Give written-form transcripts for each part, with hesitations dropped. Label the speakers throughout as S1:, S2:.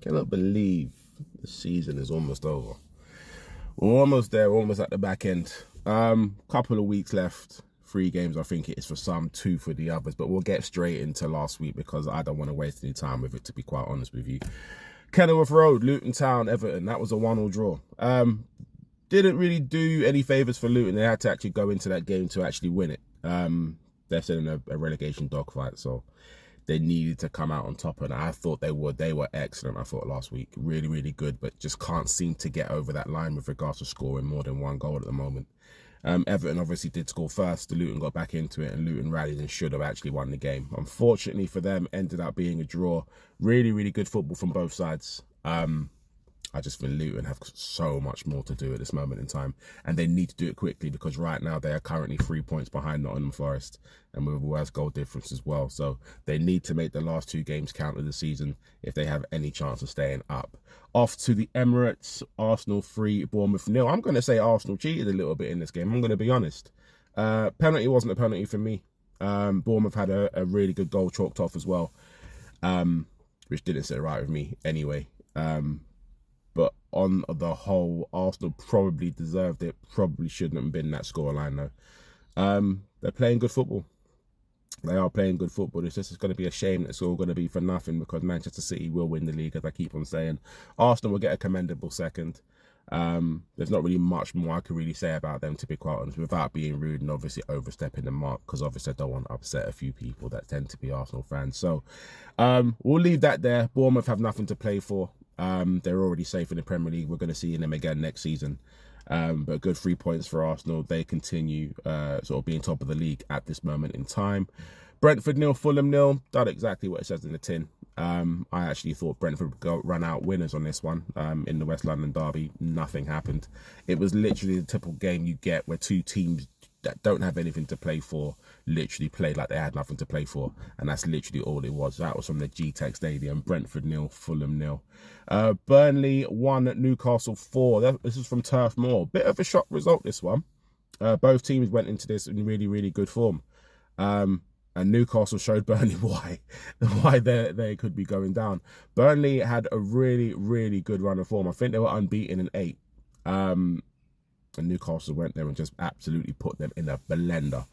S1: Cannot believe the season is almost over. We're almost there, we're almost at the back end. Couple of weeks left. 3 games, I think it is for some, 2 for the others. But we'll get straight into last week because I don't want to waste any time with it, to be quite honest with you. Kenilworth Road, Luton Town, Everton. That was a 1-1 draw. Didn't really do any favours for Luton. They had to actually go into that game to actually win it. They're still in a relegation dogfight, so they needed to come out on top, and I thought they would. They were excellent, I thought, last week. Really, really good, but just can't seem to get over that line with regards to scoring more than 1 goal at the moment. Everton obviously did score first. The Luton got back into it, and Luton rallied and should have actually won the game. Unfortunately for them, ended up being a draw. Really, really good football from both sides. I just feel Luton have so much more to do at this moment in time, and they need to do it quickly because right now they are currently 3 points behind Nottingham Forest and with a worse goal difference as well. So they need to make the last 2 games count of the season if they have any chance of staying up. Off to the Emirates, Arsenal 3, Bournemouth 0. I'm going to say Arsenal cheated a little bit in this game. I'm going to be honest. Penalty wasn't a penalty for me. Bournemouth had a really good goal chalked off as well, which didn't sit right with me anyway. But on the whole, Arsenal probably deserved it. Probably shouldn't have been that scoreline though. They're playing good football. They are playing good football. It's just going to be a shame that it's all going to be for nothing because Manchester City will win the league, as I keep on saying. Arsenal will get a commendable second. There's not really much more I can really say about them, to be quite honest, without being rude and obviously overstepping the mark, because obviously I don't want to upset a few people that tend to be Arsenal fans. So we'll leave that there. Bournemouth have nothing to play for. They're already safe in the Premier League. We're going to see them again next season. But good 3 points for Arsenal. They continue sort of being top of the league at this moment in time. Brentford 0, Fulham 0. Done exactly what it says in the tin. I actually thought Brentford would run out winners on this one in the West London derby. Nothing happened. It was literally the typical game you get where 2 teams that don't have anything to play for literally played like they had nothing to play for, and that's literally all it was. That was from the G-Tech Stadium. Brentford 0, Fulham 0. Burnley 1, Newcastle 4. This is from Turf Moor. Bit of a shock result, this one. Both teams went into this in really, really good form. And Newcastle showed Burnley why they could be going down. Burnley had a really, really good run of form. I think they were unbeaten in 8. And Newcastle went there and just absolutely put them in a blender.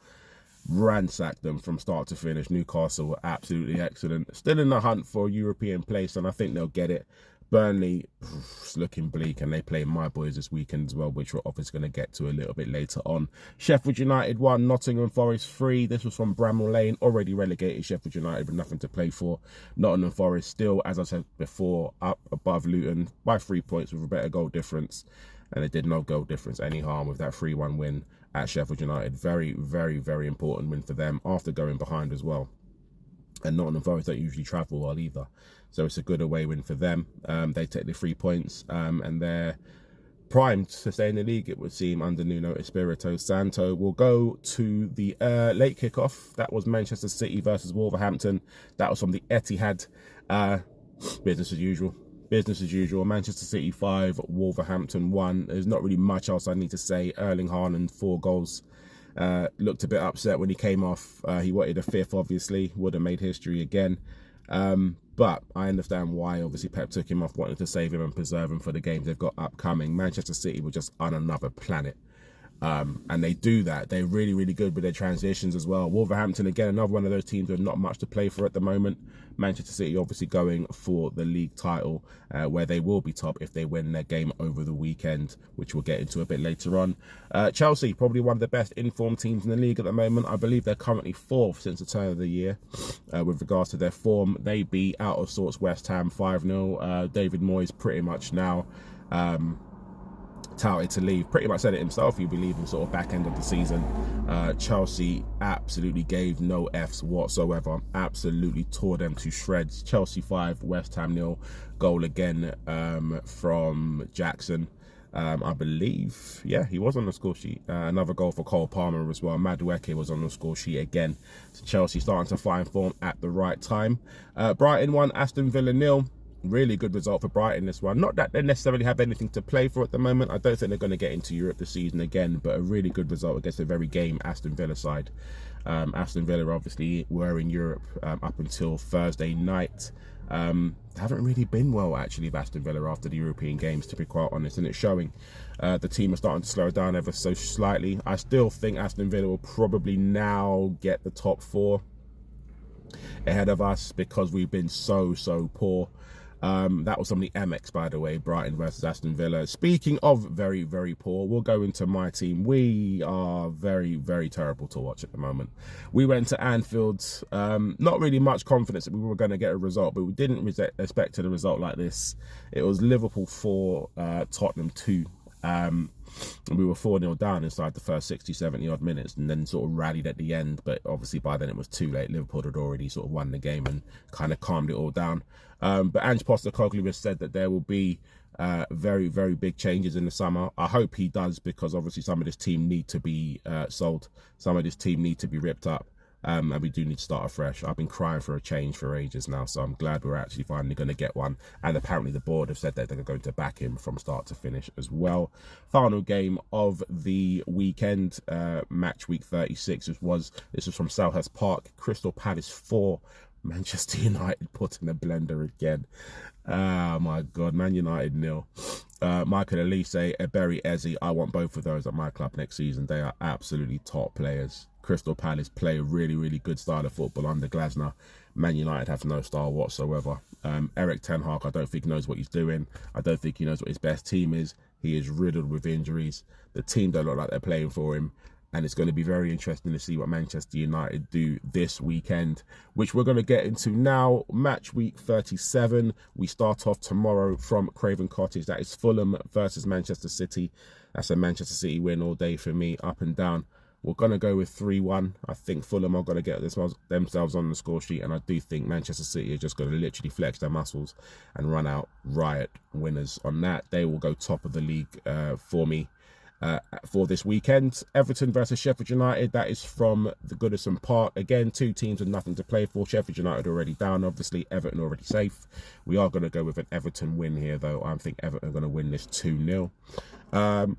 S1: Ransacked them from start to finish. Newcastle were absolutely excellent. Still in the hunt for a European place, and I think they'll get it. Burnley, it's looking bleak, and they play my boys this weekend as well, which we're obviously going to get to a little bit later on. Sheffield United 1, Nottingham Forest 3. This was from Bramall Lane, already relegated Sheffield United with nothing to play for. Nottingham Forest still, as I said before, up above Luton by 3 points with a better goal difference. And it did no goal difference any harm with that 3-1 win at Sheffield United. Very, very, very important win for them after going behind as well. And Nottingham Forest don't usually travel well either. So it's a good away win for them. They take the 3 points and they're primed to stay in the league, it would seem, under Nuno Espirito Santo. We'll go to the late kickoff. That was Manchester City versus Wolverhampton. That was from the Etihad. Business as usual. Business as usual. Manchester City 5, Wolverhampton 1. There's not really much else I need to say. Erling Haaland 4 goals. Looked a bit upset when he came off. He wanted a 5th, obviously. Would have made history again. But I understand why, obviously, Pep took him off, wanting to save him and preserve him for the games they've got upcoming. Manchester City were just on another planet. And they do that. They're really, really good with their transitions as well. Wolverhampton, again, another one of those teams with not much to play for at the moment. Manchester City obviously going for the league title, where they will be top if they win their game over the weekend, which we'll get into a bit later on. Chelsea, probably one of the best informed teams in the league at the moment. I believe they're currently 4th since the turn of the year with regards to their form. They beat out of sorts West Ham 5-0. David Moyes pretty much now touted to leave. Pretty much said it himself, you believe, in sort of back end of the season. Chelsea absolutely gave no Fs whatsoever. Absolutely tore them to shreds. Chelsea 5, West Ham 0. Goal again from Jackson. I believe, yeah, he was on the score sheet. Another goal for Cole Palmer as well. Madueke was on the score sheet again. So Chelsea starting to find form at the right time. Brighton 1, Aston Villa 0. Really good result for Brighton, this one. Not that they necessarily have anything to play for at the moment. I don't think they're going to get into Europe this season again, but a really good result against a very game Aston Villa side. Aston Villa obviously were in Europe up until Thursday night. Haven't really been well, actually, of Aston Villa after the European games, to be quite honest, and it's showing. The team are starting to slow down ever so slightly. I still think Aston Villa will probably now get the top 4 ahead of us because we've been so poor. That was on the MX, by the way, Brighton versus Aston Villa. Speaking of very poor, we'll go into my team. We are very terrible to watch at the moment. We went to Anfield, not really much confidence that we were going to get a result, but we didn't expect a result like this. It was Liverpool 4, Tottenham 2. And we were 4-0 down inside the first 60, 70 odd minutes, and then sort of rallied at the end. But obviously by then it was too late. Liverpool had already sort of won the game and kind of calmed it all down. But Ange Postecoglou has said that there will be very big changes in the summer. I hope he does, because obviously some of this team need to be sold. Some of this team need to be ripped up. And we do need to start afresh. I've been crying for a change for ages now, so I'm glad we're actually finally going to get one. And apparently the board have said that they're going to back him from start to finish as well. Final game of the weekend, match week 36, this was from Selhurst Park. Crystal Palace 4, Manchester United put in the blender again. Oh my God, Man United 0. Michael Elise, Eberi Eze, I want both of those at my club next season. They are absolutely top players. Crystal Palace play a really good style of football under Glasner. Man United have no style whatsoever. Eric Ten Hag, I don't think knows what he's doing. I don't think he knows what his best team is. He is riddled with injuries. The team don't look like they're playing for him. And it's going to be very interesting to see what Manchester United do this weekend, which we're going to get into now. Match week 37. We start off tomorrow from Craven Cottage. That is Fulham versus Manchester City. That's a Manchester City win all day for me, up and down. We're going to go with 3-1. I think Fulham are going to get themselves on the score sheet, and I do think Manchester City are just going to literally flex their muscles and run out riot winners on that. They will go top of the league for me. For this weekend, Everton versus Sheffield United. That is from the Goodison Park. Again, two teams with nothing to play for. Sheffield United already down, obviously. Everton already safe. We are going to go with an Everton win here, though. I think Everton are going to win this 2-0.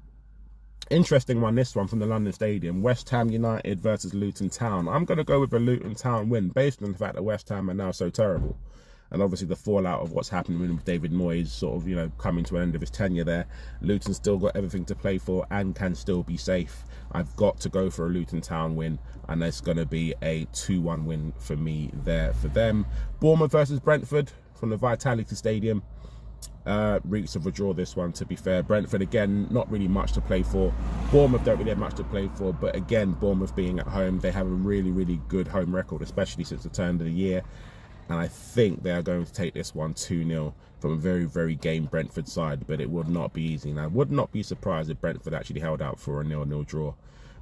S1: Interesting one, this one from the London Stadium. West Ham United versus Luton Town. I'm going to go with a Luton Town win based on the fact that West Ham are now so terrible. And obviously the fallout of what's happening with David Moyes sort of, coming to an end of his tenure there. Luton's still got everything to play for and can still be safe. I've got to go for a Luton Town win, and it's going to be a 2-1 win for me there for them. Bournemouth versus Brentford from the Vitality Stadium. Reeks of a draw, this one, to be fair. Brentford, again, not really much to play for. Bournemouth don't really have much to play for, but again, Bournemouth being at home, they have a really good home record, especially since the turn of the year. And I think they are going to take this one 2-0 from a very game Brentford side, but it would not be easy. And I would not be surprised if Brentford actually held out for a 0-0 draw,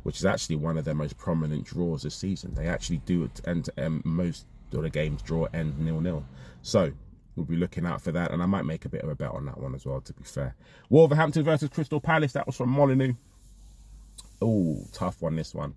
S1: which is actually one of their most prominent draws this season. They actually do it end to end, most of the games draw end 0-0. So we'll be looking out for that, and I might make a bit of a bet on that one as well, to be fair. Wolverhampton versus Crystal Palace. That was from Molyneux. Oh, tough one, this one.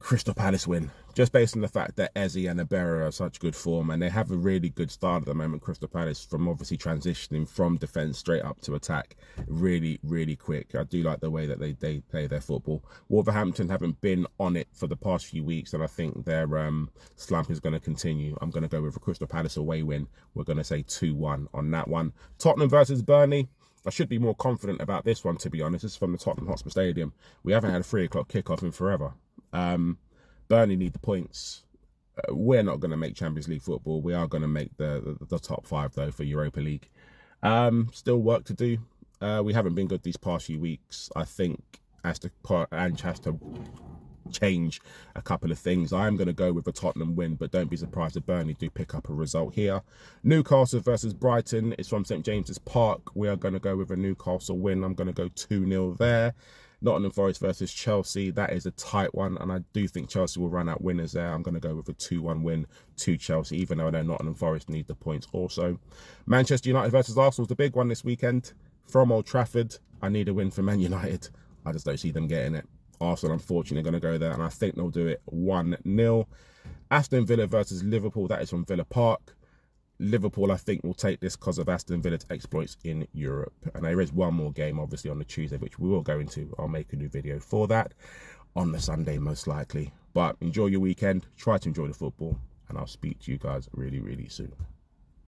S1: Crystal Palace win, just based on the fact that Eze and Ibera are such good form, and they have a really good start at the moment, Crystal Palace, from obviously transitioning from defence straight up to attack really quick. I do like the way that they play their football. Wolverhampton haven't been on it for the past few weeks, and I think their slump is going to continue. I'm going to go with a Crystal Palace away win. We're going to say 2-1 on that one. Tottenham versus Burnley. I should be more confident about this one, to be honest. This is from the Tottenham Hotspur Stadium. We haven't had a 3 o'clock kickoff in forever. Burnley need the points. We're not going to make Champions League football. We are going to make the top 5, though, for Europa League. Still work to do. We haven't been good these past few weeks. I think Ange has to change a couple of things. I'm going to go with a Tottenham win, but don't be surprised if Burnley do pick up a result here. Newcastle versus Brighton. It's from St James's Park. We are going to go with a Newcastle win. I'm going to go 2-0 there. Nottingham Forest versus Chelsea. That is a tight one, and I do think Chelsea will run out winners there. I'm going to go with a 2-1 win to Chelsea, even though I know Nottingham Forest need the points also. Manchester United versus Arsenal is the big one this weekend. From Old Trafford, I need a win for Man United. I just don't see them getting it. Arsenal, unfortunately, are going to go there, and I think they'll do it 1-0. Aston Villa versus Liverpool. That is from Villa Park. Liverpool, I think, will take this because of Aston Villa's exploits in Europe. And there is one more game, obviously, on the Tuesday, which we will go into. I'll make a new video for that on the Sunday, most likely. But enjoy your weekend. Try to enjoy the football. And I'll speak to you guys really, really soon.